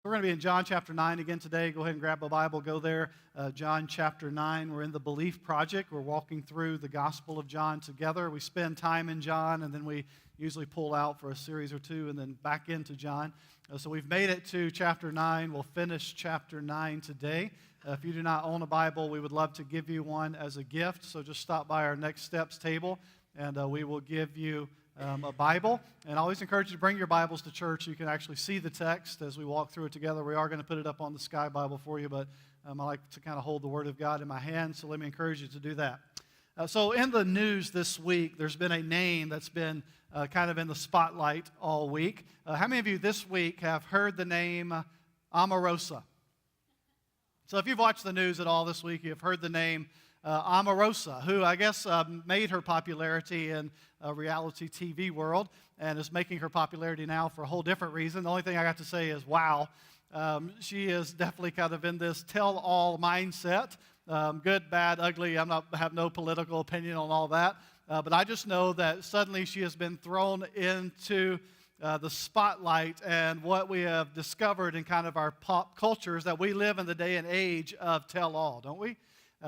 We're going to be in John chapter 9 again today. Go ahead and grab a Bible, go there. John chapter 9. We're in the Belief Project. We're walking through the Gospel of John together. We spend time in John, and then we usually pull out for a series or two and then back into John. So we've made it to chapter 9. We'll finish chapter 9 today. If you do not own a Bible, we would love to give you one as a gift. So just stop by our Next Steps table, and we will give you a Bible. And I always encourage you to bring your Bibles to church so you can actually see the text as we walk through it together. We are going to put it up on the Sky Bible for you, but I like to kind of hold the Word of God in my hand, so let me encourage you to do that. So in the news this week, there's been a name that's been kind of in the spotlight all week. How many of you this week have heard the name Omarosa? So if you've watched the news at all this week, you've heard the name Omarosa, who I guess made her popularity in a reality TV world and is making her popularity now for a whole different reason. The only thing I got to say is, wow. She is definitely kind of in this tell-all mindset. Good, bad, ugly. I have no political opinion on all that. But I just know that suddenly she has been thrown into the spotlight, and what we have discovered in kind of our pop culture is that we live in the day and age of tell-all, don't we?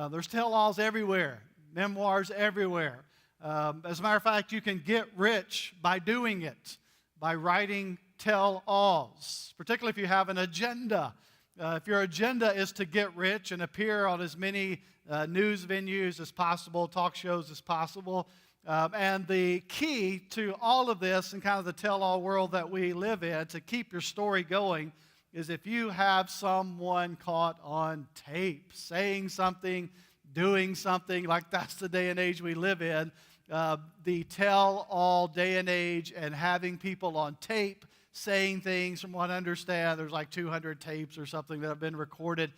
There's tell-alls everywhere, memoirs everywhere. As a matter of fact, you can get rich by doing it, by writing tell-alls, particularly if you have an agenda. If your agenda is to get rich and appear on as many news venues as possible, talk shows as possible. And the key to all of this and kind of the tell-all world that we live in, to keep your story going, is if you have someone caught on tape saying something, doing something, like that's the day and age we live in, the tell-all day and age, and having people on tape saying things. From what I understand, there's like 200 tapes or something that have been recorded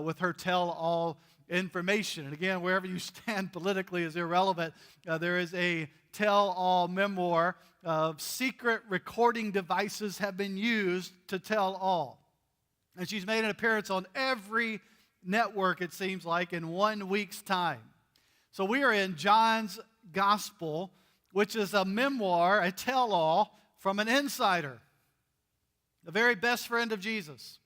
with her tell-all information. And again, wherever you stand politically is irrelevant. There is a tell-all memoir of secret recording devices have been used to tell all. And she's made an appearance on every network, it seems like, in 1 week's time. So we are in John's Gospel, which is a memoir, a tell-all from an insider, the very best friend of Jesus,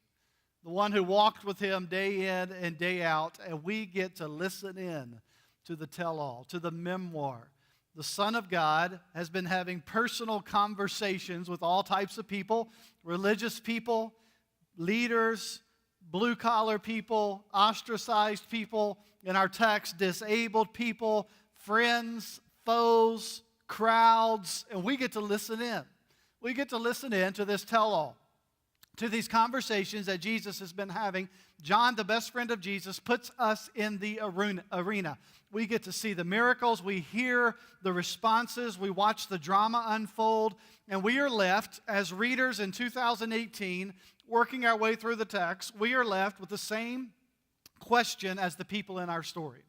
the one who walked with him day in and day out, and we get to listen in to the tell-all, to the memoir. The Son of God has been having personal conversations with all types of people, religious people, leaders, blue-collar people, ostracized people, in our text, disabled people, friends, foes, crowds, and we get to listen in. We get to listen in to this tell-all, to these conversations that Jesus has been having. John, the best friend of Jesus, puts us in the arena. We get to see the miracles, we hear the responses, we watch the drama unfold, and we are left, as readers in 2018, working our way through the text, we are left with the same question as the people in our story.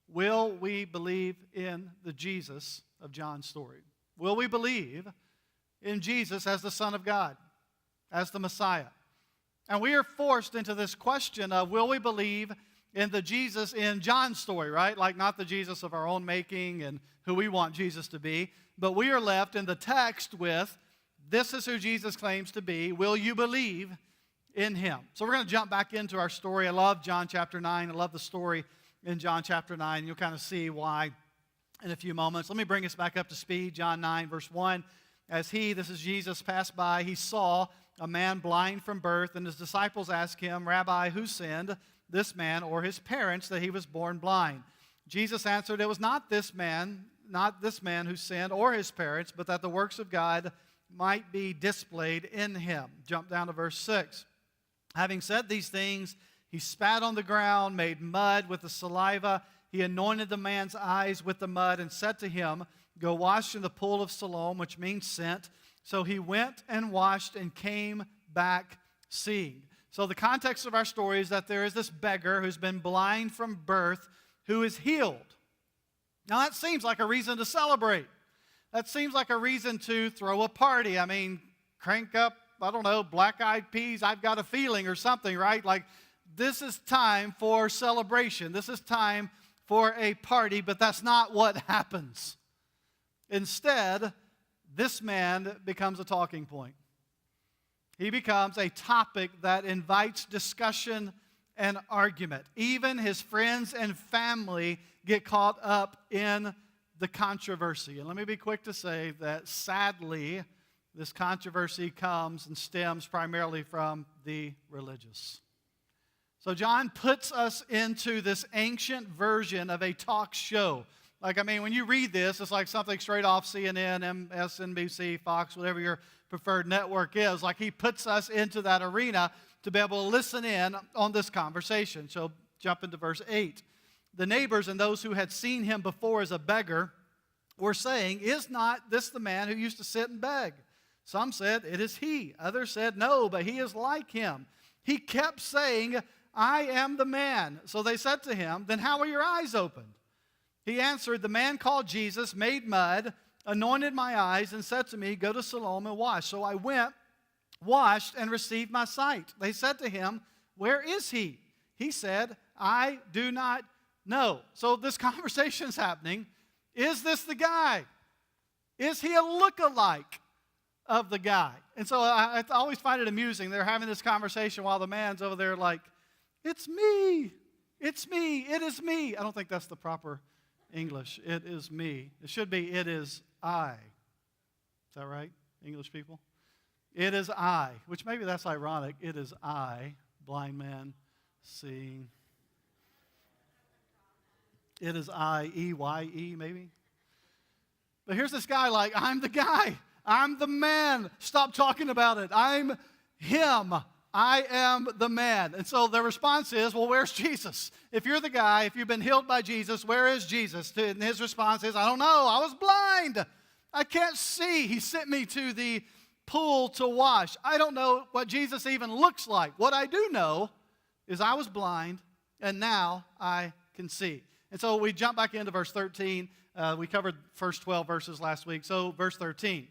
Will we believe in the Jesus of John's story? Will we believe in Jesus as the Son of God, as the Messiah? And we are forced into this question of, will we believe in the Jesus in John's story, right? Like not the Jesus of our own making and who we want Jesus to be, but we are left in the text with, this is who Jesus claims to be. Will you believe in him? So we're going to jump back into our story. I love John chapter 9. I love the story in John chapter 9. You'll kind of see why in a few moments. Let me bring us back up to speed. John 9, verse 1. As this is Jesus, passed by, he saw a man blind from birth, and his disciples asked him, Rabbi, who sinned, this man or his parents, that he was born blind? Jesus answered, it was not this man who sinned or his parents, but that the works of God might be displayed in him. Jump down to verse 6. Having said these things, he spat on the ground, made mud with the saliva. He anointed the man's eyes with the mud and said to him, go wash in the pool of Siloam, which means sent. So he went and washed and came back seeing. So the context of our story is that there is this beggar who's been blind from birth who is healed. Now that seems like a reason to celebrate. That seems like a reason to throw a party. I mean, crank up, I don't know, Black Eyed Peas, I've Got a Feeling or something, right? Like, this is time for celebration. This is time for a party, but that's not what happens. Instead, this man becomes a talking point. He becomes a topic that invites discussion and argument. Even his friends and family get caught up in the controversy. And let me be quick to say that sadly, this controversy comes and stems primarily from the religious. So John puts us into this ancient version of a talk show. When you read this, it's like something straight off CNN, MSNBC, Fox, whatever your preferred network is. Like he puts us into that arena to be able to listen in on this conversation. So jump into verse 8. The neighbors and those who had seen him before as a beggar were saying, "Is not this the man who used to sit and beg?" Some said, "It is he." Others said, "No, but he is like him." He kept saying, "I am the man." So they said to him, "Then how are your eyes opened?" He answered, "The man called Jesus made mud, anointed my eyes, and said to me, 'Go to Siloam and wash.' So I went, washed, and received my sight." They said to him, "Where is he?" He said, "I do not know." So this conversation is happening. Is this the guy? Is he a look-alike of the guy? And so I always find it amusing. They're having this conversation while the man's over there like, "It's me. It's me. It is me." I don't think that's the proper English. It is me. It should be, "It is I." Is that right, English people? It is I, which maybe that's ironic. It is I, blind man, seeing. It is I, E-Y-E, maybe. But here's this guy like, "I'm the guy. I'm the man. Stop talking about it. I'm him. I am the man." And so the response is, "Well, where's Jesus? If you're the guy, if you've been healed by Jesus, where is Jesus?" And his response is, "I don't know. I was blind. I can't see. He sent me to the pool to wash. I don't know what Jesus even looks like. What I do know is I was blind, and now I can see." And so we jump back into verse 13. We covered first 12 verses last week. So verse 13.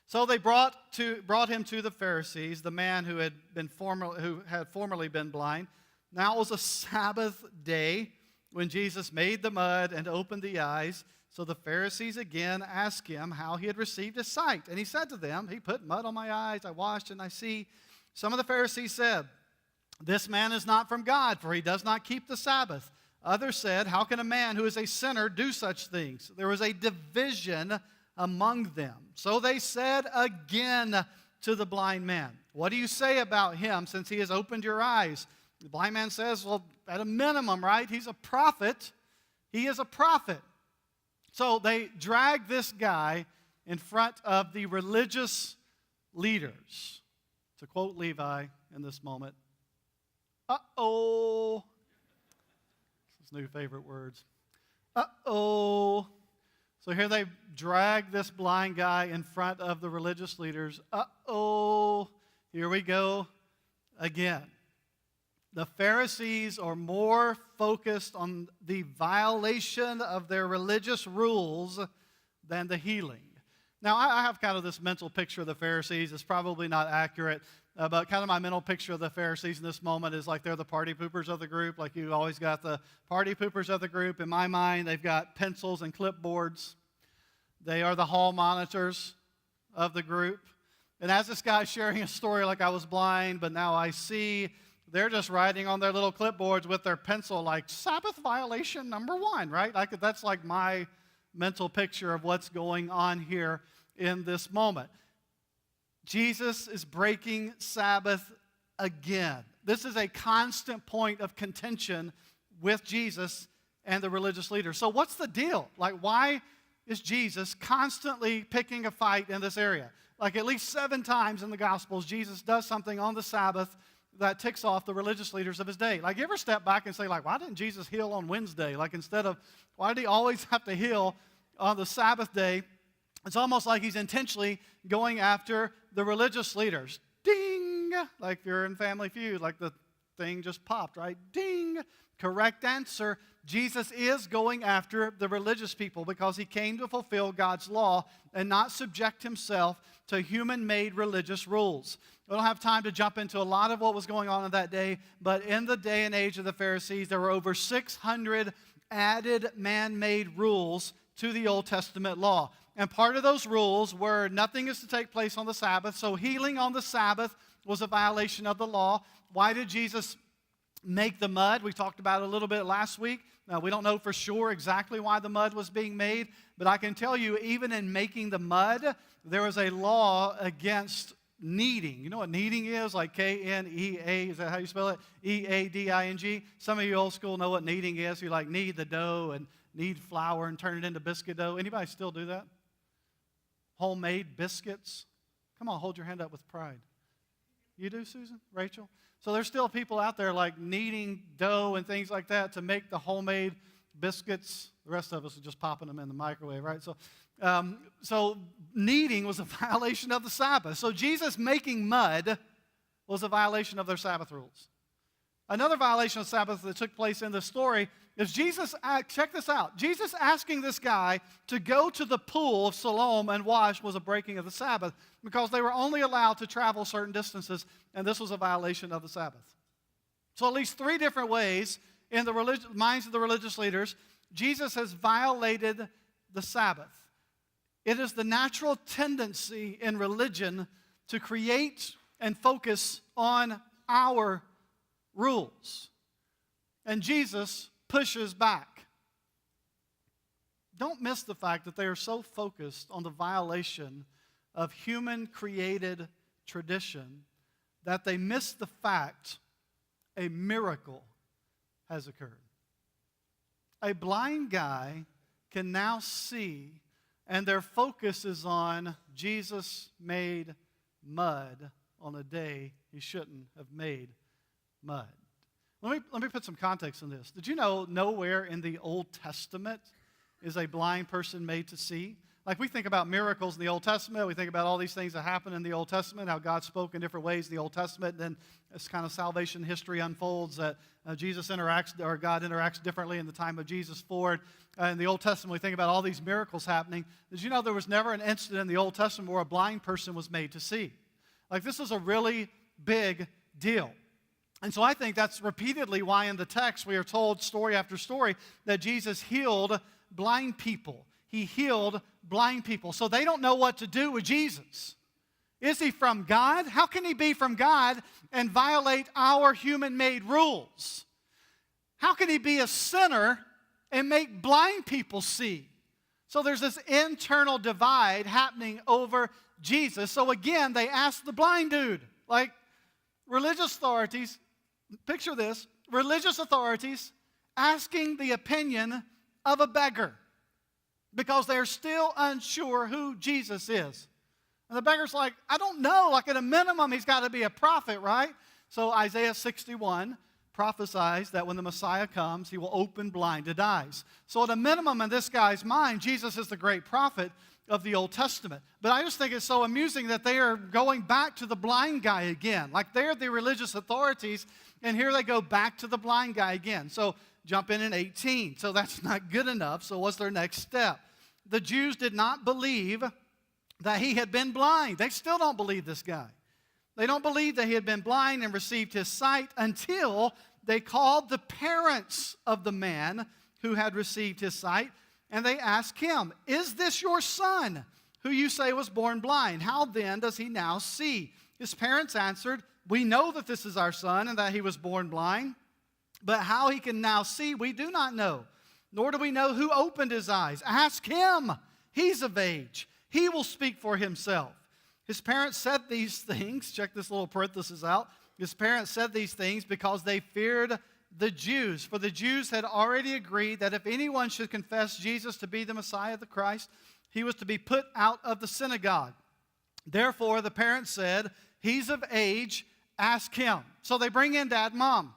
So they brought him to the Pharisees, the man who had formerly been blind. Now it was a Sabbath day when Jesus made the mud and opened the eyes. So the Pharisees again asked him how he had received his sight. And he said to them, "He put mud on my eyes, I washed, and I see." Some of the Pharisees said, "This man is not from God, for he does not keep the Sabbath." Others said, "How can a man who is a sinner do such things?" There was a division among them. So they said again to the blind man, "What do you say about him since he has opened your eyes?" The blind man says, "Well, at a minimum, right? He's a prophet. He is a prophet." So they drag this guy in front of the religious leaders. To quote Levi in this moment, "Uh-oh." His new favorite words. "Uh-oh." So here they drag this blind guy in front of the religious leaders. Uh-oh, here we go again. The Pharisees are more focused on the violation of their religious rules than the healing. Now, I have kind of this mental picture of the Pharisees. It's probably not accurate, but kind of my mental picture of the Pharisees in this moment is like they're the party poopers of the group. Like you always got the party poopers of the group. In my mind, they've got pencils and clipboards. They are the hall monitors of the group. And as this guy's sharing a story like I was blind, but now I see, they're just writing on their little clipboards with their pencil like Sabbath violation number 1, right? That's like my mental picture of what's going on here in this moment. Jesus is breaking Sabbath again. This is a constant point of contention with Jesus and the religious leaders. So what's the deal? Like, why is Jesus constantly picking a fight in this area? Like at least 7 times in the Gospels, Jesus does something on the Sabbath that ticks off the religious leaders of his day. Like, you ever step back and say, like, why didn't Jesus heal on Wednesday? Like, why did he always have to heal on the Sabbath day? It's almost like he's intentionally going after the religious leaders. Ding! Like if you're in Family Feud, like the thing just popped, right? Ding! Correct answer. Jesus is going after the religious people because he came to fulfill God's law and not subject himself to human-made religious rules. We don't have time to jump into a lot of what was going on in that day, but in the day and age of the Pharisees, there were over 600 added man-made rules to the Old Testament law. And part of those rules were nothing is to take place on the Sabbath. So healing on the Sabbath was a violation of the law. Why did Jesus make the mud? We talked about it a little bit last week. We don't know for sure exactly why the mud was being made, but I can tell you, even in making the mud, there was a law against kneading. You know what kneading is? Like K-N-E-A, is that how you spell it? E-A-D-I-N-G. Some of you old school know what kneading is. You like knead the dough and knead flour and turn it into biscuit dough. Anybody still do that? Homemade biscuits? Come on, hold your hand up with pride. You do, Susan? Rachel? So there's still people out there like kneading dough and things like that to make the homemade biscuits. The rest of us are just popping them in the microwave, right? So kneading was a violation of the Sabbath. So Jesus making mud was a violation of their Sabbath rules. Another violation of Sabbath that took place in this story is Jesus, check this out, Jesus asking this guy to go to the pool of Siloam and wash was a breaking of the Sabbath because they were only allowed to travel certain distances, and this was a violation of the Sabbath. So at least 3 different ways in the minds of the religious leaders, Jesus has violated the Sabbath. It is the natural tendency in religion to create and focus on our rules. And Jesus pushes back. Don't miss the fact that they are so focused on the violation of human-created tradition that they miss the fact a miracle has occurred. A blind guy can now see, and their focus is on Jesus made mud on a day he shouldn't have made mud. Let me put some context in this. Did you know nowhere in the Old Testament is a blind person made to see? Like we think about miracles in the Old Testament, we think about all these things that happen in the Old Testament, how God spoke in different ways in the Old Testament, and then as kind of salvation history unfolds, that Jesus interacts, or God interacts differently in the time of Jesus forward. In the Old Testament, we think about all these miracles happening. Did you know there was never an incident in the Old Testament where a blind person was made to see? Like this is a really big deal. And so I think that's repeatedly why in the text we are told story after story that Jesus healed blind people. He healed blind people. So they don't know what to do with Jesus. Is he from God? How can he be from God and violate our human-made rules? How can he be a sinner and make blind people see? So there's this internal divide happening over Jesus. So again, they ask the blind dude, like religious authorities, picture this, religious authorities asking the opinion of a beggar because they're still unsure who Jesus is. And the beggar's like, I don't know, like at a minimum he's got to be a prophet, right? So Isaiah 61 prophesies that when the Messiah comes, he will open blinded eyes. So at a minimum in this guy's mind, Jesus is the great prophet of the Old Testament. But I just think it's so amusing that they are going back to the blind guy again. Like they're the religious authorities, and here they go back to the blind guy again. So jump in 18. So that's not good enough. So what's their next step? The Jews did not believe that he had been blind. They still don't believe this guy. They don't believe that he had been blind and received his sight until they called the parents of the man who had received his sight, and they asked him, is this your son, who you say was born blind? How then does he now see? His parents answered, we know that this is our son and that he was born blind, but how he can now see we do not know, nor do we know who opened his eyes. Ask him. He's of age. He will speak for himself. His parents said these things. Check this little parenthesis out. His parents said these things because they feared the Jews. For the Jews had already agreed that if anyone should confess Jesus to be the Messiah, the Christ, he was to be put out of the synagogue. Therefore, the parents said, he's of age, ask him. So they bring in dad and mom.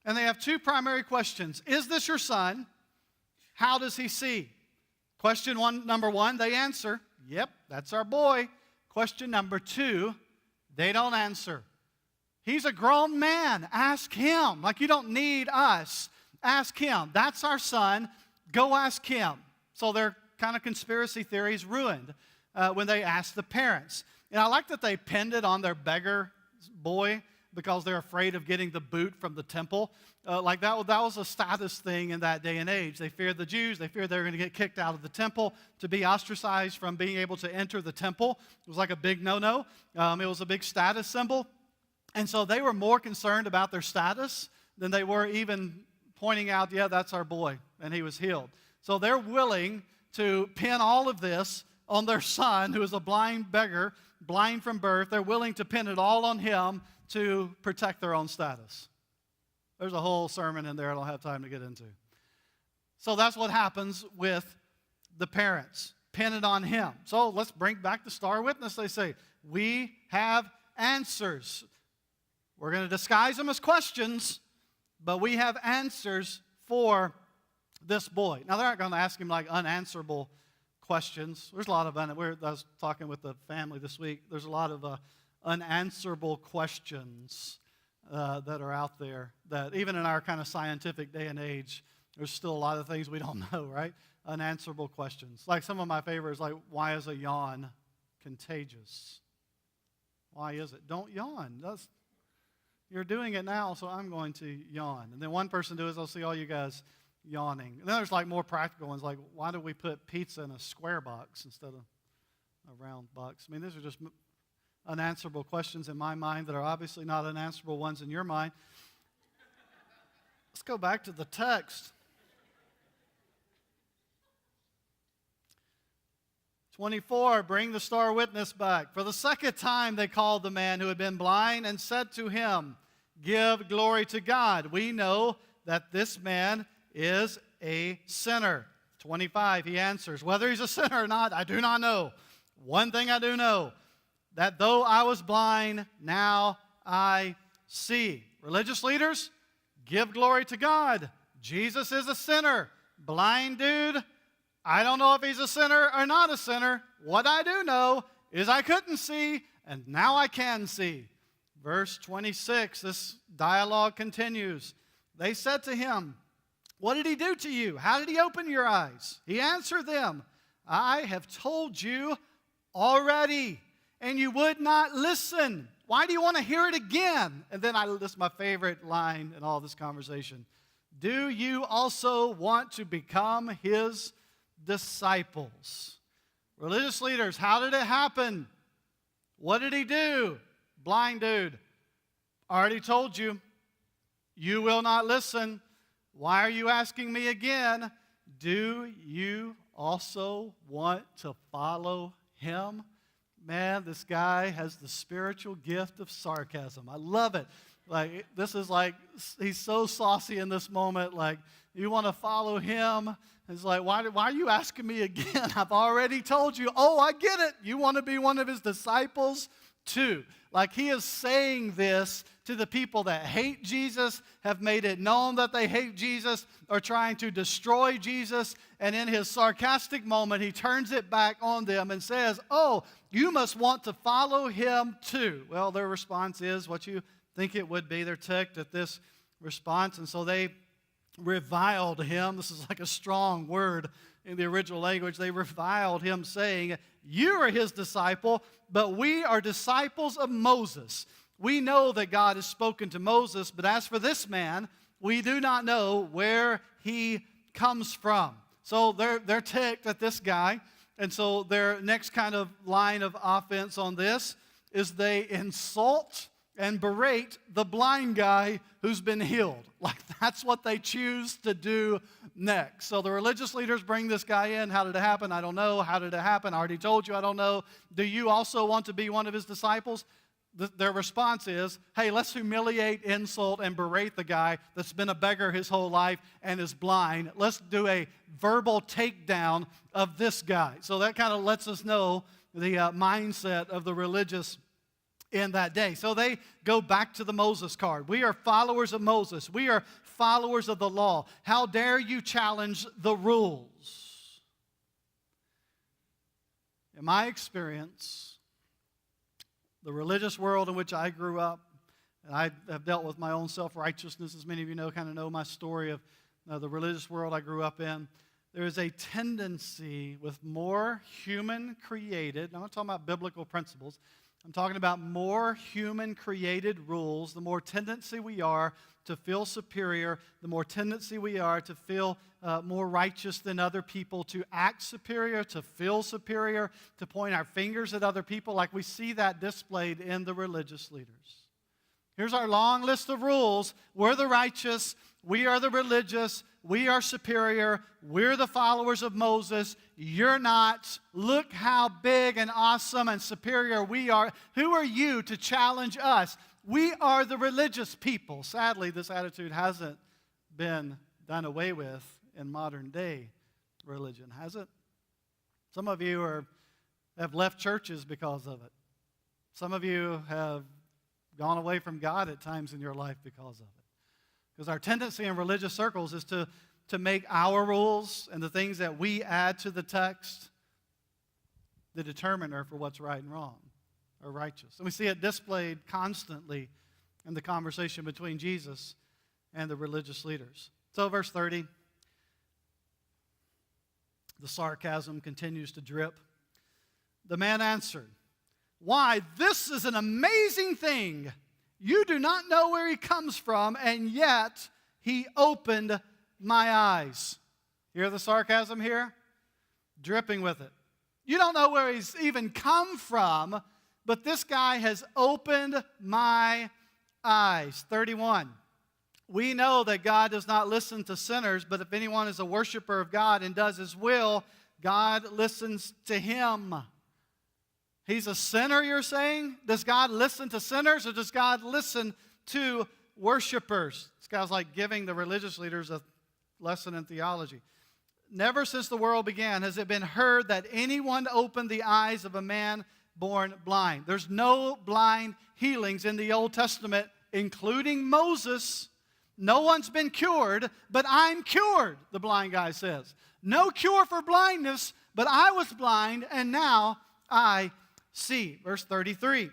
And they have 2 primary questions. Is this your son? How does he see? Number one, they answer, yep, that's our boy. Question number 2, they don't answer. He's a grown man. Ask him. Like you don't need us. Ask him. That's our son. Go ask him. So their kind of conspiracy theories ruined when they asked the parents. And I like that they pinned it on their beggar boy. because they're afraid of getting the boot from the temple. That was a status thing in that day and age. They feared the Jews. They feared they were going to get kicked out of the temple, to be ostracized from being able to enter the temple. It was like a big no-no. It was a big status symbol. And so they were more concerned about their status than they were even pointing out, yeah, that's our boy, and he was healed. So they're willing to pin all of this on their son, who is a blind beggar, blind from birth. They're willing to pin it all on him to protect their own status. There's a whole sermon in there I don't have time to get into. So that's what happens with the parents. Pin it on him. So let's bring back the star witness. They say, we have answers. We're going to disguise them as questions, but we have answers for this boy. Now, they're not going to ask him like unanswerable questions. There's a lot of, I was talking with the family this week, there's a lot of unanswerable questions that are out there that even in our kind of scientific day and age, there's still a lot of things we don't know, right? Unanswerable questions. Like some of my favorites, like, why is a yawn contagious? Why is it? Don't yawn. You're doing it now, so I'm going to yawn. And then one person does, I'll see all you guys yawning. And then there's like more practical ones, like why do we put pizza in a square box instead of a round box? I mean, these are just unanswerable questions in my mind that are obviously not unanswerable ones in your mind. Let's go back to the text. 24, bring the star witness back. For the second time they called the man who had been blind and said to him, give glory to God. We know that this man is a sinner. 25, he answers, whether he's a sinner or not, I do not know. One thing I do know, that though I was blind, now I see. Religious leaders, give glory to God. Jesus is a sinner. Blind dude, I don't know if he's a sinner or not a sinner. What I do know is I couldn't see, and now I can see. Verse 26, this dialogue continues. They said to him, what did he do to you? How did he open your eyes? He answered them, I have told you already, and you would not listen. Why do you want to hear it again? And then this is my favorite line in all this conversation. Do you also want to become his disciples? Religious leaders, how did it happen? What did he do? Blind dude. Already told you. You will not listen. Why are you asking me again? Do you also want to follow him? Man, this guy has the spiritual gift of sarcasm. I love it. Like, this is like, he's so saucy in this moment. Like, you want to follow him? It's like, why are you asking me again? I've already told you. Oh, I get it. You want to be one of his disciples too. Like, he is saying this to the people that hate Jesus, have made it known that they hate Jesus, are trying to destroy Jesus. And in his sarcastic moment, he turns it back on them and says, oh, you must want to follow him too. Well, their response is what you think it would be. They're ticked at this response, and so they reviled him. This is like a strong word in the original language. They reviled him, saying, you are his disciple, but we are disciples of Moses. We know that God has spoken to Moses, but as for this man, we do not know where he comes from. So they're ticked at this guy, and so their next kind of line of offense on this is they insult and berate the blind guy who's been healed. Like, that's what they choose to do next. So the religious leaders bring this guy in. How did it happen? I don't know. How did it happen? I already told you I don't know. Do you also want to be one of his disciples? Their response is, hey, let's humiliate, insult, and berate the guy that's been a beggar his whole life and is blind. Let's do a verbal takedown of this guy. So that kind of lets us know the mindset of the religious in that day. So they go back to the Moses card. We are followers of Moses. We are followers of the law. How dare you challenge the rules? In my experience, the religious world in which I grew up, and I have dealt with my own self-righteousness, as many of you know, kind of know my story of the religious world I grew up in. There is a tendency with more human-created, I'm not talking about biblical principles, I'm talking about more human-created rules. The more tendency we are to feel superior, the more tendency we are to feel more righteous than other people, to act superior, to feel superior, to point our fingers at other people, like we see that displayed in the religious leaders. Here's our long list of rules. We're the righteous. We are the religious. We are superior. We're the followers of Moses. You're not. Look how big and awesome and superior we are. Who are you to challenge us? We are the religious people. Sadly, this attitude hasn't been done away with in modern day religion, has it? Some of you have left churches because of it. Some of you have gone away from God at times in your life because of it. Because our tendency in religious circles is to make our rules and the things that we add to the text the determiner for what's right and wrong or righteous. And we see it displayed constantly in the conversation between Jesus and the religious leaders. So verse 30, the sarcasm continues to drip. The man answered, "Why, this is an amazing thing. You do not know where he comes from, and yet he opened my eyes." Hear the sarcasm here? Dripping with it. You don't know where he's even come from, but this guy has opened my eyes. 31. We know that God does not listen to sinners, but if anyone is a worshiper of God and does his will, God listens to him. He's a sinner, you're saying? Does God listen to sinners, or does God listen to worshipers? This guy's like giving the religious leaders a lesson in theology. Never since the world began has it been heard that anyone opened the eyes of a man born blind. There's no blind healings in the Old Testament, including Moses. No one's been cured, but I'm cured, the blind guy says. No cure for blindness, but I was blind, and now I see. Verse 33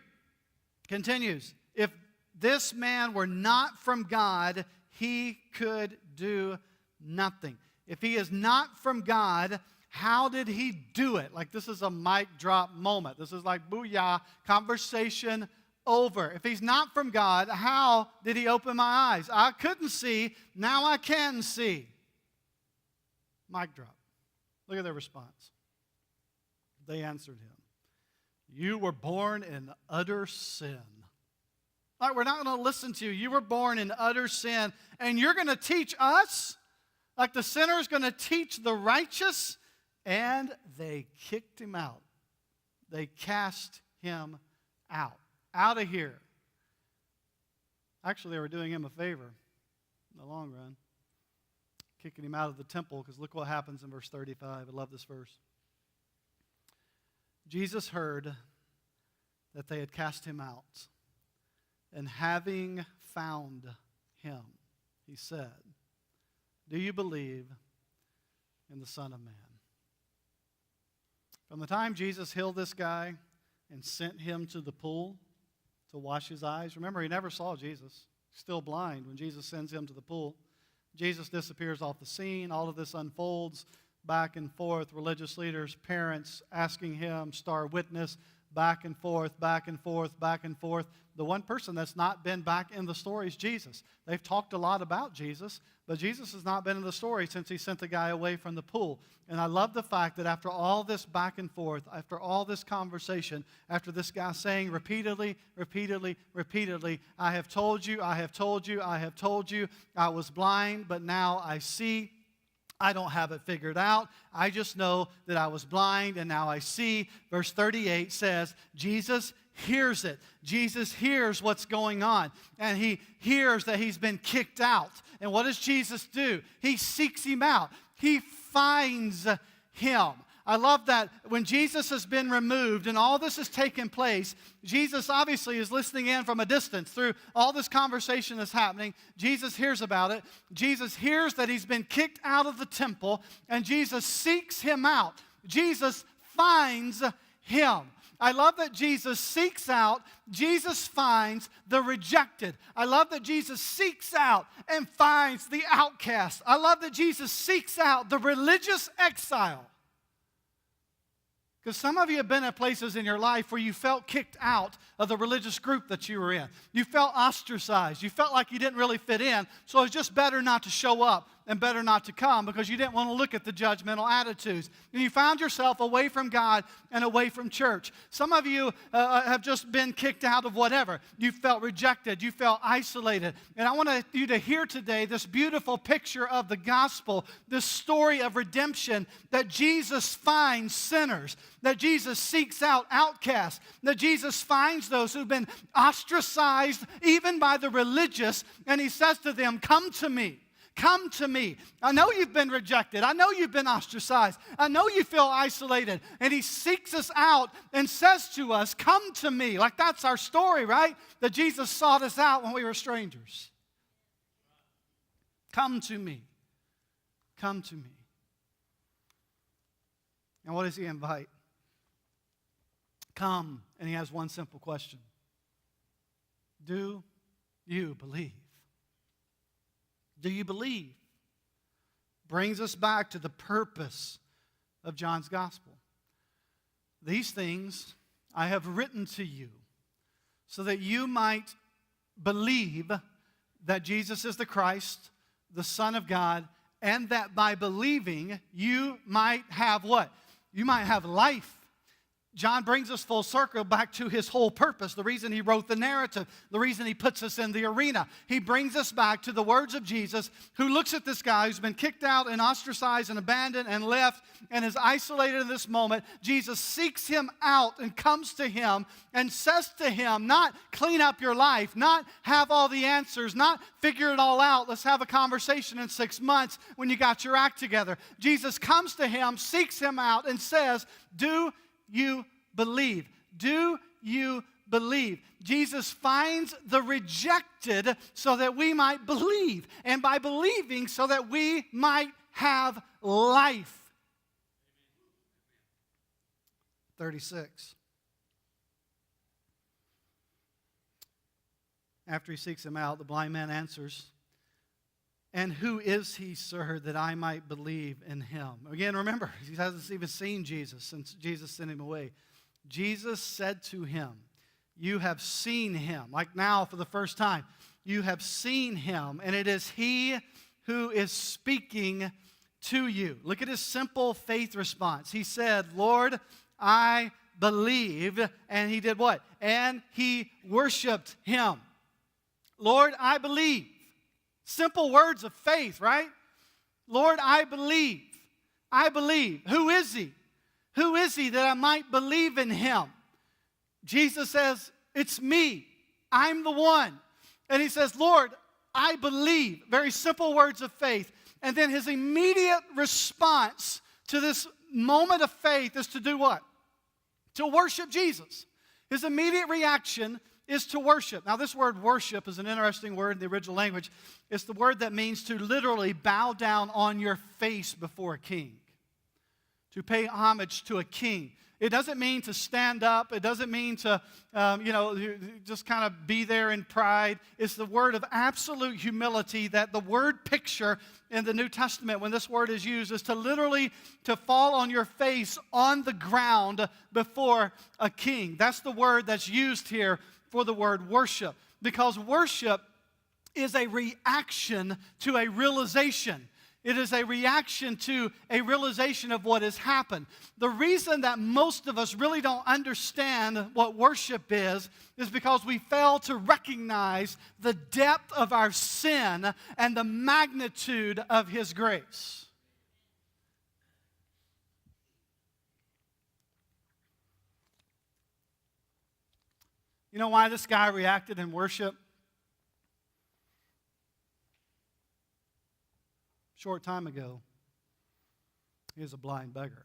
continues. If this man were not from God, he could do nothing. If he is not from God, how did he do it? Like, this is a mic drop moment. This is like booyah, conversation over. If he's not from God, how did he open my eyes? I couldn't see, now I can see. Mic drop. Look at their response. They answered him, "You were born in utter sin." All right, we're not going to listen to you. You were born in utter sin, and you're going to teach us? Like the sinner is going to teach the righteous? And they kicked him out. They cast him out. Out of here. Actually, they were doing him a favor in the long run. Kicking him out of the temple, because look what happens in verse 35. I love this verse. Jesus heard that they had cast him out, and having found him, he said, "Do you believe in the Son of Man?" From the time Jesus healed this guy and sent him to the pool to wash his eyes, remember, he never saw Jesus. Still blind when Jesus sends him to the pool. Jesus disappears off the scene. All of this unfolds back and forth. Religious leaders, parents asking him, star witness, back and forth, back and forth, back and forth. The one person that's not been back in the story is Jesus. They've talked a lot about Jesus, but Jesus has not been in the story since he sent the guy away from the pool. And I love the fact that after all this back and forth, after all this conversation, after this guy saying repeatedly, "I have told you, I have told you, I have told you, I was blind, but now I see. I don't have it figured out. I just know that I was blind and now I see." Verse 38 says, Jesus hears it. Jesus hears what's going on. And he hears that he's been kicked out. And what does Jesus do? He seeks him out. He finds him. I love that when Jesus has been removed and all this has taken place, Jesus obviously is listening in from a distance through all this conversation that's happening. Jesus hears about it. Jesus hears that he's been kicked out of the temple, and Jesus seeks him out. Jesus finds him. I love that Jesus seeks out, Jesus finds the rejected. I love that Jesus seeks out and finds the outcast. I love that Jesus seeks out the religious exile. Because some of you have been at places in your life where you felt kicked out of the religious group that you were in. You felt ostracized. You felt like you didn't really fit in, so it's just better not to show up and better not to come because you didn't want to look at the judgmental attitudes. And you found yourself away from God and away from church. Some of you have just been kicked out of whatever. You felt rejected. You felt isolated. And I want you to hear today this beautiful picture of the gospel, this story of redemption, that Jesus finds sinners, that Jesus seeks out outcasts, that Jesus finds those who've been ostracized even by the religious, and he says to them, "Come to me. Come to me. I know you've been rejected. I know you've been ostracized. I know you feel isolated." And he seeks us out and says to us, "Come to me." Like that's our story, right? That Jesus sought us out when we were strangers. Come to me. Come to me. And what does he invite? Come, and he has one simple question. Do you believe? Do you believe? Brings us back to the purpose of John's gospel. These things I have written to you so that you might believe that Jesus is the Christ, the Son of God, and that by believing you might have what? You might have life. John brings us full circle back to his whole purpose, the reason he wrote the narrative, the reason he puts us in the arena. He brings us back to the words of Jesus, who looks at this guy who's been kicked out and ostracized and abandoned and left and is isolated in this moment. Jesus seeks him out and comes to him and says to him, not clean up your life, not have all the answers, not figure it all out. Let's have a conversation in 6 months when you got your act together. Jesus comes to him, seeks him out, and says, "Do you believe? Do you believe?" Jesus finds the rejected so that we might believe, and by believing so that we might have life. 36. After he seeks him out, the blind man answers, "And who is he, sir, that I might believe in him?" Again, remember, he hasn't even seen Jesus since Jesus sent him away. Jesus said to him, "You have seen him." Like now for the first time. "You have seen him, and it is he who is speaking to you." Look at his simple faith response. He said, "Lord, I believe." And he did what? And he worshiped him. Lord, I believe. Simple words of faith, right? Lord, I believe. I believe. Who is he? Who is he that I might believe in him? Jesus says, "It's me. I'm the one." And he says, "Lord, I believe." Very simple words of faith. And then his immediate response to this moment of faith is to do what? To worship Jesus. His immediate reaction is to worship. Now, this word worship is an interesting word in the original language. It's the word that means to literally bow down on your face before a king, to pay homage to a king. It doesn't mean to stand up. It doesn't mean to, just kind of be there in pride. It's the word of absolute humility that the word picture in the New Testament, when this word is used, is to literally to fall on your face on the ground before a king. That's the word that's used here for the word worship, because worship is a reaction to a realization. It is a reaction to a realization of what has happened. The reason that most of us really don't understand what worship is because we fail to recognize the depth of our sin and the magnitude of his grace. You know why this guy reacted in worship? Short time ago, he was a blind beggar.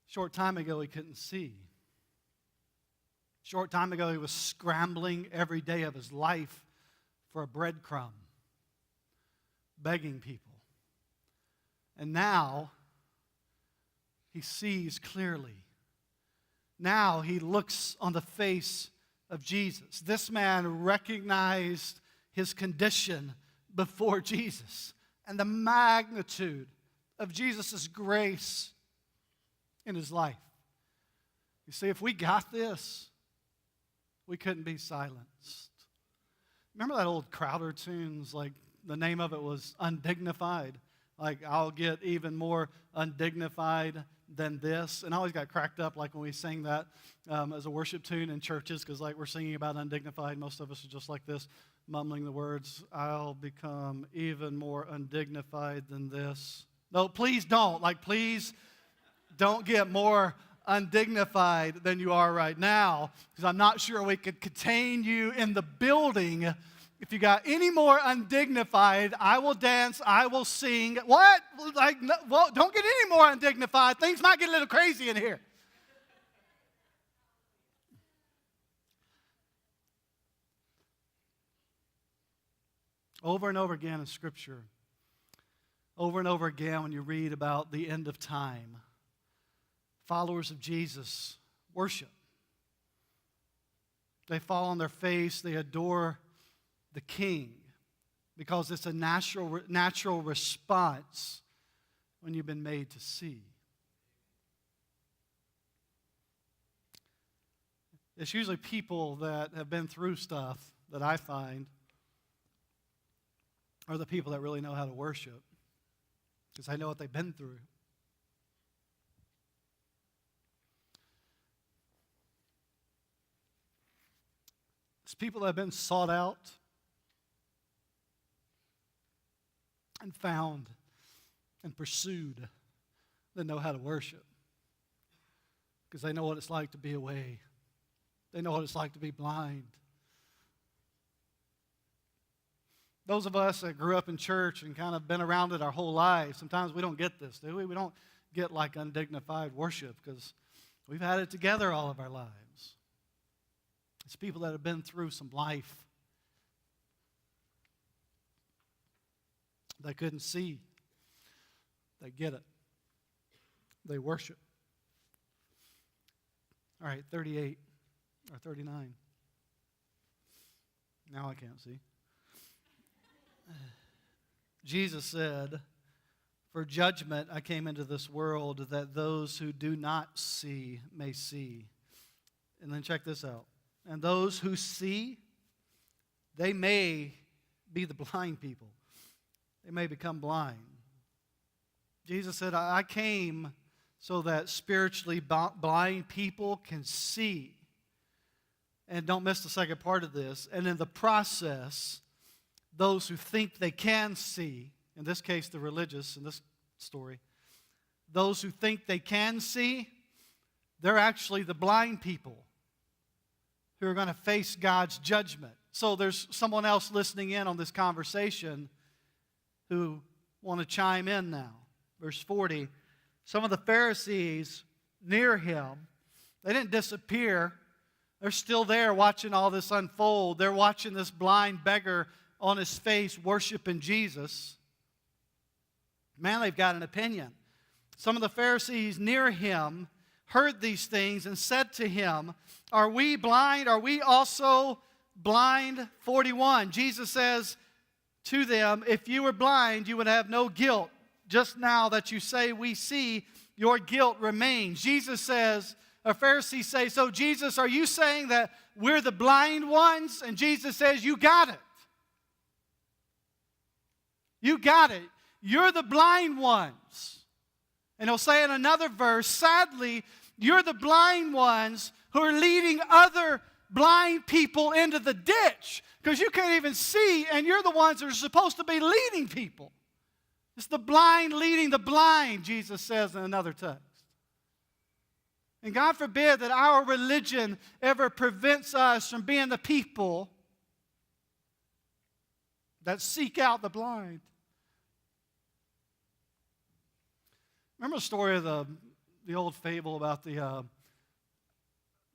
Short time ago, he couldn't see. Short time ago, he was scrambling every day of his life for a breadcrumb, begging people. And now, he sees clearly. Now he looks on the face of Jesus. This man recognized his condition before Jesus and the magnitude of Jesus' grace in his life. You see, if we got this, we couldn't be silenced. Remember that old Crowder tunes, like the name of it was Undignified? Like, I'll get even more undignified than this. And I always got cracked up like when we sang that as a worship tune in churches, because like we're singing about undignified. Most of us are just like this, mumbling the words, I'll become even more undignified than this. No, please don't. Like, please don't get more undignified than you are right now, because I'm not sure we could contain you in the building. If you got any more undignified, I will dance, I will sing. What? Like, no, well, don't get any more undignified. Things might get a little crazy in here. Over and over again in Scripture, over and over again when you read about the end of time, followers of Jesus worship. They fall on their face, they adore the King, because it's a natural response when you've been made to see. It's usually people that have been through stuff that I find are the people that really know how to worship, because I know what they've been through. It's people that have been sought out and found and pursued that know how to worship, because they know what it's like to be away. They know what it's like to be blind. Those of us that grew up in church and kind of been around it our whole lives, sometimes we don't get this, do we? We don't get like undignified worship because we've had it together all of our lives. It's people that have been through some life. They couldn't see. They get it. They worship. All right, 38 or 39. Now I can't see. Jesus said, "For judgment I came into this world, that those who do not see may see." And then check this out. And those who see, they may be the blind people. They may become blind. Jesus said, I came so that spiritually blind people can see. And don't miss the second part of this. And in the process, those who think they can see, in this case the religious in this story, those who think they can see, they're actually the blind people who are going to face God's judgment. So there's someone else listening in on this conversation who want to chime in now. Verse 40, some of the Pharisees near him, they didn't disappear. They're still there watching all this unfold. They're watching this blind beggar on his face worshiping Jesus. Man, they've got an opinion. Some of the Pharisees near him heard these things and said to him, "Are we blind? Are we also blind?" 41, Jesus says to them, "If you were blind, you would have no guilt. Just now that you say we see, your guilt remains." Jesus says, or Pharisees say, "So Jesus, are you saying that we're the blind ones?" And Jesus says, "You got it. You got it. You're the blind ones." And he'll say in another verse, "Sadly, you're the blind ones who are leading other blind people into the ditch, because you can't even see, and you're the ones that are supposed to be leading people." It's the blind leading the blind, Jesus says in another text. And God forbid that our religion ever prevents us from being the people that seek out the blind. Remember the story of the old fable about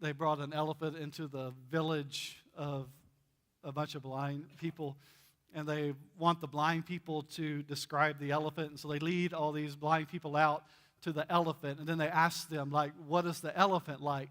they brought an elephant into the village of a bunch of blind people, and they want the blind people to describe the elephant, and so they lead all these blind people out to the elephant, and then they ask them, like, "What is the elephant like?"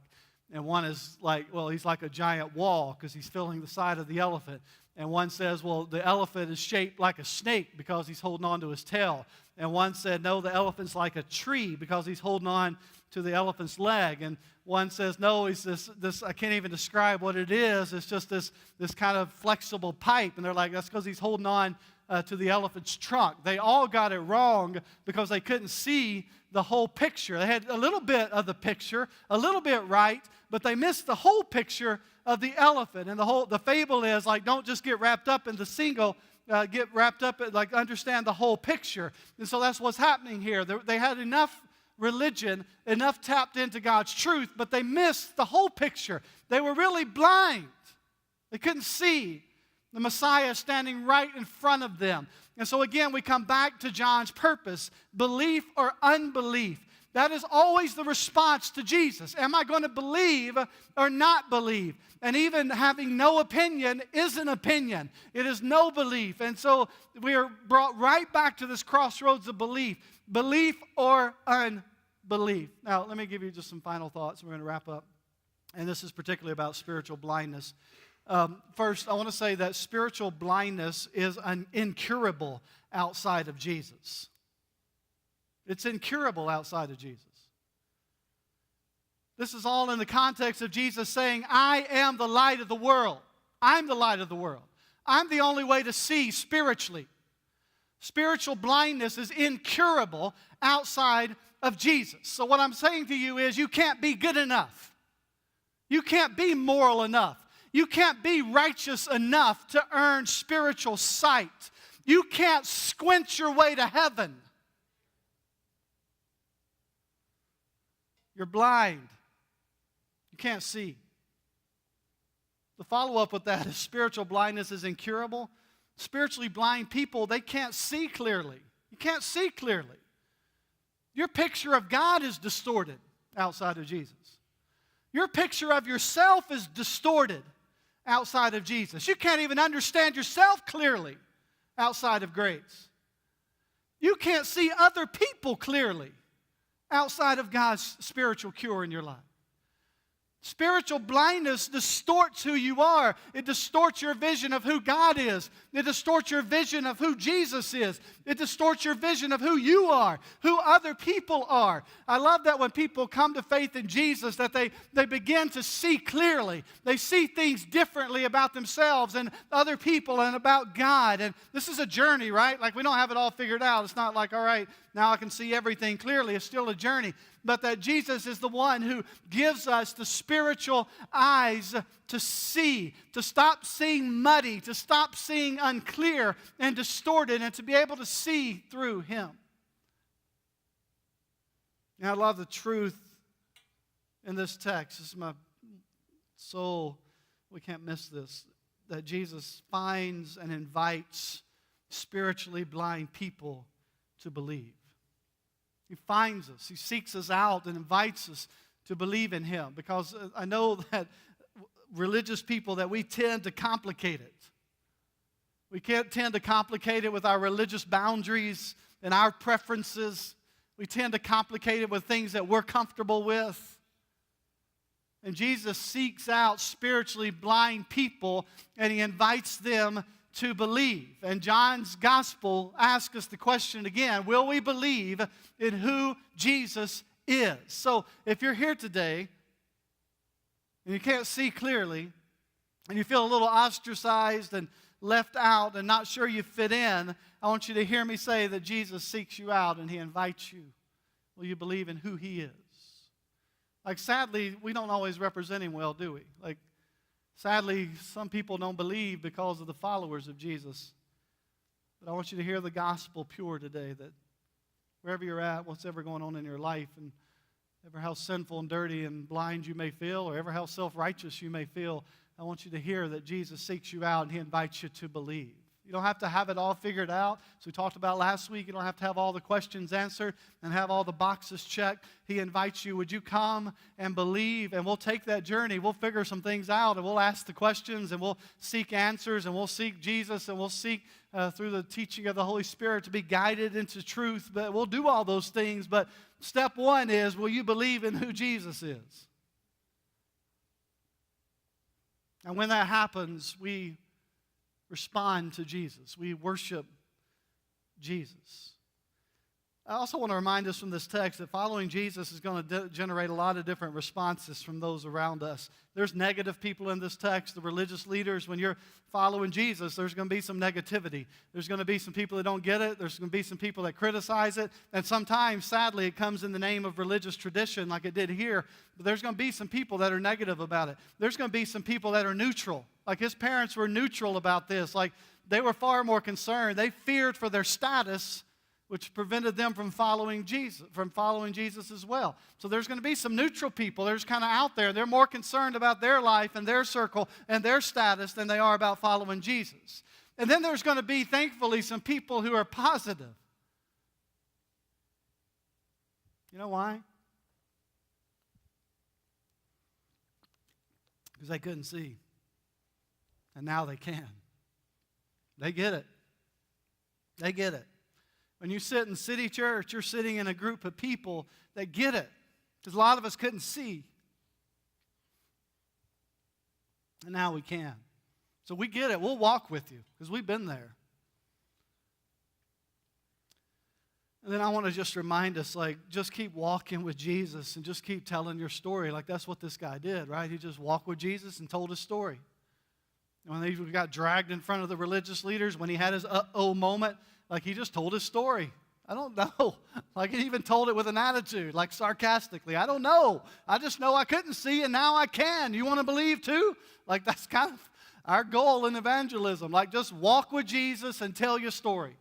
And one is like, well, he's like a giant wall because he's filling the side of the elephant. And one says, well, the elephant is shaped like a snake because he's holding on to his tail. And one said, no, the elephant's like a tree because he's holding on to the elephant's leg. And one says, no, it's this I can't even describe what it is. It's just this kind of flexible pipe. And they're like, that's because he's holding on to the elephant's trunk. They all got it wrong because they couldn't see the whole picture. They had a little bit of the picture, a little bit right, but they missed the whole picture of the elephant. And the fable is like, don't just get wrapped up in the single, get wrapped up in, like, understand the whole picture. And so that's what's happening here. They had enough religion, enough tapped into God's truth, but they missed the whole picture. They were really blind. They couldn't see the Messiah standing right in front of them. And so again, we come back to John's purpose, belief or unbelief. That is always the response to Jesus. Am I going to believe or not believe? And even having no opinion is an opinion. It is no belief. And so we are brought right back to this crossroads of belief. Belief or unbelief. Now, let me give you just some final thoughts. We're going to wrap up. And this is particularly about spiritual blindness. First, I want to say that spiritual blindness is incurable outside of Jesus. It's incurable outside of Jesus. This is all in the context of Jesus saying, I am the light of the world. I'm the light of the world. I'm the only way to see spiritually. Spiritual blindness is incurable outside of Jesus. So what I'm saying to you is you can't be good enough. You can't be moral enough. You can't be righteous enough to earn spiritual sight. You can't squint your way to heaven. You're blind. You can't see. The follow-up with that is spiritual blindness is incurable. Spiritually blind people, they can't see clearly. You can't see clearly. Your picture of God is distorted outside of Jesus. Your picture of yourself is distorted outside of Jesus. You can't even understand yourself clearly outside of grace. You can't see other people clearly outside of God's spiritual cure in your life. Spiritual blindness distorts who you are. It distorts your vision of who God is. It distorts your vision of who Jesus is. It distorts your vision of who you are, who other people are. I love that when people come to faith in Jesus, that they begin to see clearly. They see things differently about themselves and other people and about God. And this is a journey, right? Like, we don't have it all figured out. It's not like, all right, now I can see everything clearly. It's still a journey. But that Jesus is the one who gives us the spiritual eyes to see, to stop seeing muddy, to stop seeing unclear and distorted, and to be able to see through Him. And I love the truth in this text. This is my soul. We can't miss this. That Jesus finds and invites spiritually blind people to believe. He finds us. He seeks us out and invites us to believe in Him. Because I know that religious people, that we tend to complicate it. We can't tend to complicate it with our religious boundaries and our preferences. We tend to complicate it with things that we're comfortable with. And Jesus seeks out spiritually blind people, and He invites them to believe. And John's gospel asks us the question again, will we believe in who Jesus is? So if you're here today and you can't see clearly and you feel a little ostracized and left out and not sure you fit in, I want you to hear me say that Jesus seeks you out and He invites you. Will you believe in who He is? Like, sadly, we don't always represent Him well, do we? Like, sadly, some people don't believe because of the followers of Jesus. But I want you to hear the gospel pure today, that wherever you're at, what's ever going on in your life, and ever how sinful and dirty and blind you may feel, or ever how self-righteous you may feel, I want you to hear that Jesus seeks you out and He invites you to believe. You don't have to have it all figured out. As we talked about last week, you don't have to have all the questions answered and have all the boxes checked. He invites you, would you come and believe? And we'll take that journey. We'll figure some things out, and we'll ask the questions, and we'll seek answers, and we'll seek Jesus, and we'll seek through the teaching of the Holy Spirit to be guided into truth. But we'll do all those things. But step one is, will you believe in who Jesus is? And when that happens, we respond to Jesus. We worship Jesus. I also want to remind us from this text that following Jesus is going to generate a lot of different responses from those around us. There's negative people in this text, the religious leaders. When you're following Jesus, there's going to be some negativity. There's going to be some people that don't get it. There's going to be some people that criticize it. And sometimes, sadly, it comes in the name of religious tradition like it did here. But there's going to be some people that are negative about it. There's going to be some people that are neutral. Like his parents were neutral about this. Like they were far more concerned. They feared for their status, which prevented them from following Jesus as well. So there's going to be some neutral people. They're just kind of out there. They're more concerned about their life and their circle and their status than they are about following Jesus. And then there's going to be, thankfully, some people who are positive. You know why? Because they couldn't see. And now they can. They get it. They get it. When you sit in City Church, you're sitting in a group of people that get it. Because a lot of us couldn't see. And now we can. So we get it. We'll walk with you because we've been there. And then I want to just remind us, like, just keep walking with Jesus and just keep telling your story. Like, that's what this guy did, right? He just walked with Jesus and told his story. And when he got dragged in front of the religious leaders, when he had his uh-oh moment, like he just told his story. I don't know. Like he even told it with an attitude, like sarcastically. I don't know. I just know I couldn't see and now I can. You want to believe too? Like that's kind of our goal in evangelism. Like just walk with Jesus and tell your story.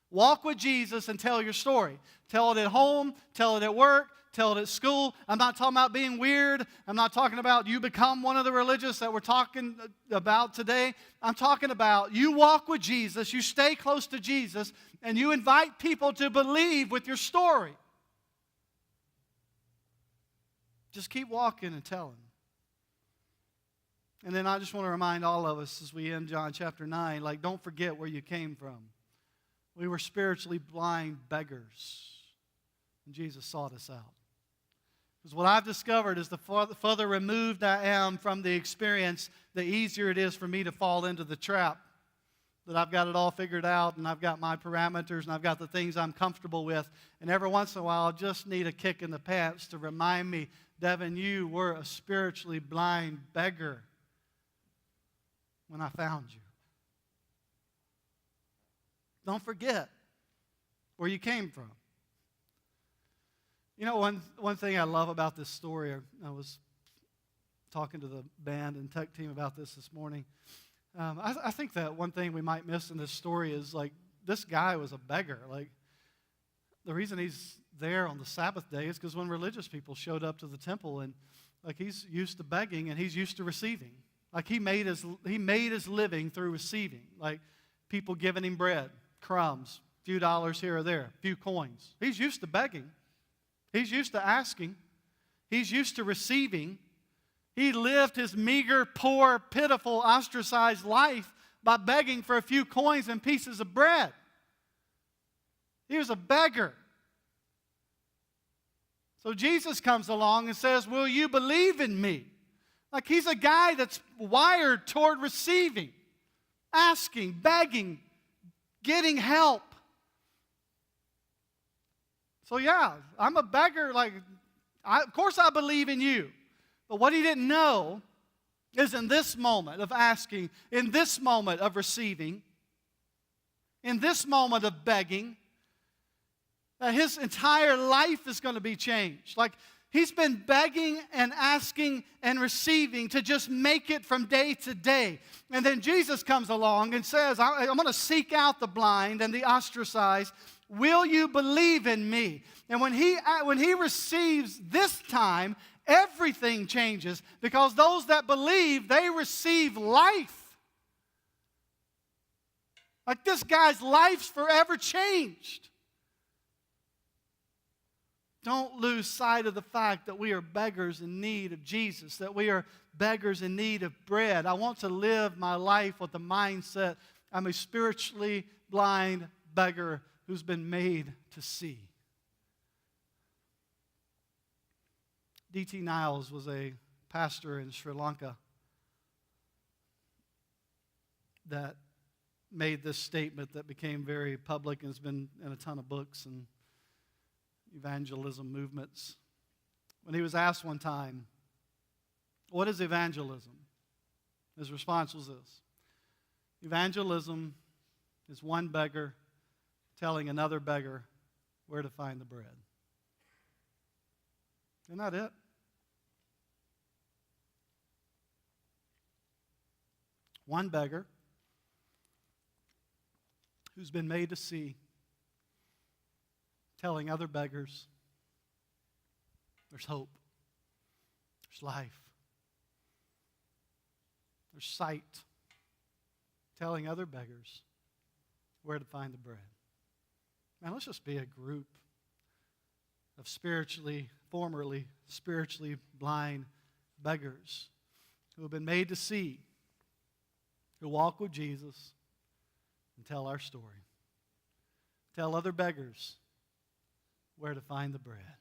Walk with Jesus and tell your story. Tell it at home. Tell it at work. Tell it at school. I'm not talking about being weird. I'm not talking about you become one of the religious that we're talking about today. I'm talking about you walk with Jesus, you stay close to Jesus, and you invite people to believe with your story. Just keep walking and telling. And then I just want to remind all of us as we end John chapter 9, like don't forget where you came from. We were spiritually blind beggars, and Jesus sought us out. Because what I've discovered is the further removed I am from the experience, the easier it is for me to fall into the trap. That I've got it all figured out, and I've got my parameters, and I've got the things I'm comfortable with. And every once in a while, I just need a kick in the pants to remind me, Devin, you were a spiritually blind beggar when I found you. Don't forget where you came from. You know, one thing I love about this story, I was talking to the band and tech team about this morning. I think that one thing we might miss in this story is, like, this guy was a beggar. Like, the reason he's there on the Sabbath day is because when religious people showed up to the temple and, like, he's used to begging and he's used to receiving. Like, he made his living through receiving. Like, people giving him bread, crumbs, a few dollars here or there, a few coins. He's used to begging. He's used to asking. He's used to receiving. He lived his meager, poor, pitiful, ostracized life by begging for a few coins and pieces of bread. He was a beggar. So Jesus comes along and says, will you believe in me? Like he's a guy that's wired toward receiving, asking, begging, getting help. So yeah, I'm a beggar. Like, of course I believe in you. But what he didn't know is in this moment of asking, in this moment of receiving, in this moment of begging, that his entire life is going to be changed. Like he's been begging and asking and receiving to just make it from day to day. And then Jesus comes along and says, I'm going to seek out the blind and the ostracized. Will you believe in me? And when he receives this time, everything changes because those that believe, they receive life. Like this guy's life's forever changed. Don't lose sight of the fact that we are beggars in need of Jesus, that we are beggars in need of bread. I want to live my life with the mindset I'm a spiritually blind beggar who's been made to see. D.T. Niles was a pastor in Sri Lanka. that made this statement that became very public and has been in a ton of books and evangelism movements. When he was asked one time, "What is evangelism?" his response was this: "Evangelism is one beggar telling another beggar where to find the bread." Isn't that it? One beggar who's been made to see, telling other beggars there's hope, there's life, there's sight, telling other beggars where to find the bread. Man, let's just be a group of formerly spiritually blind beggars who have been made to see, who walk with Jesus and tell our story. Tell other beggars where to find the bread.